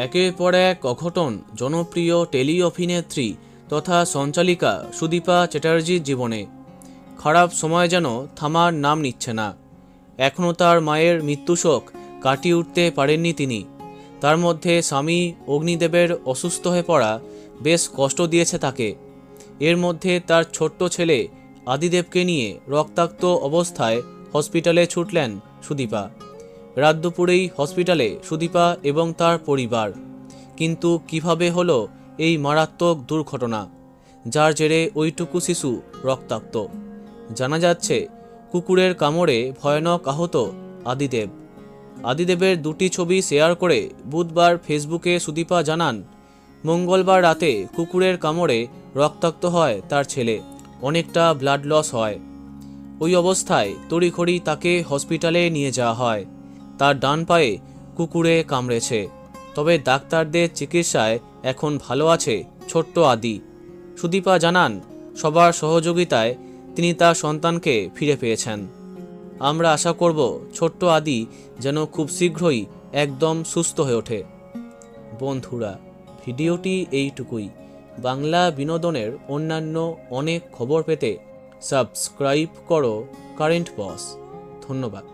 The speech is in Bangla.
একের পর এক অঘটন জনপ্রিয় টেলি অভিনেত্রী তথা সঞ্চালিকা সুদীপা চ্যাটার্জির জীবনে। খারাপ সময় যেন থামার নাম নিচ্ছে না। এখনও তার মায়ের মৃত্যুশোক কাটিয়ে উঠতে পারেননি তিনি। তার মধ্যে স্বামী অগ্নিদেবের অসুস্থ হয়ে পড়া বেশ কষ্ট দিয়েছে তাকে। এর মধ্যে তার ছোট্ট ছেলে আদিদেবকে নিয়ে রক্তাক্ত অবস্থায় হসপিটালে ছুটলেন সুদীপা। রাত দুপুরেই হসপিটালে সুদীপা এবং তার পরিবার। কিন্তু কিভাবে হলো এই মারাত্মক দুর্ঘটনা, যার জেরে ওইটুকু শিশু রক্তাক্ত? জানা যাচ্ছে, কুকুরের কামড়ে ভয়ানক আহত আদিদেব। আদিদেবের দুটি ছবি শেয়ার করে বুধবার ফেসবুকে সুদীপা জানান, মঙ্গলবার রাতে কুকুরের কামড়ে রক্তাক্ত হয় তার ছেলে, অনেকটা ব্লাড লস হয়। ওই অবস্থায় তড়িঘড়ি তাকে হসপিটালে নিয়ে যাওয়া হয়। তার ডান পায়ে কুকুরে কামড়েছে, তবে ডাক্তারদের চিকিৎসায় এখন ভালো আছে ছোট্ট আদি। সুদীপা জানান, সবার সহযোগিতায় তিনি তার সন্তানকে ফিরে পেয়েছেন। আমরা আশা করব ছোট্ট আদি যেন খুব শীঘ্রই একদম সুস্থ হয়ে ওঠে। বন্ধুরা, ভিডিওটি এইটুকুই। বাংলা বিনোদনের অন্যান্য অনেক খবর পেতে সাবস্ক্রাইব করো কারেন্ট বস। ধন্যবাদ।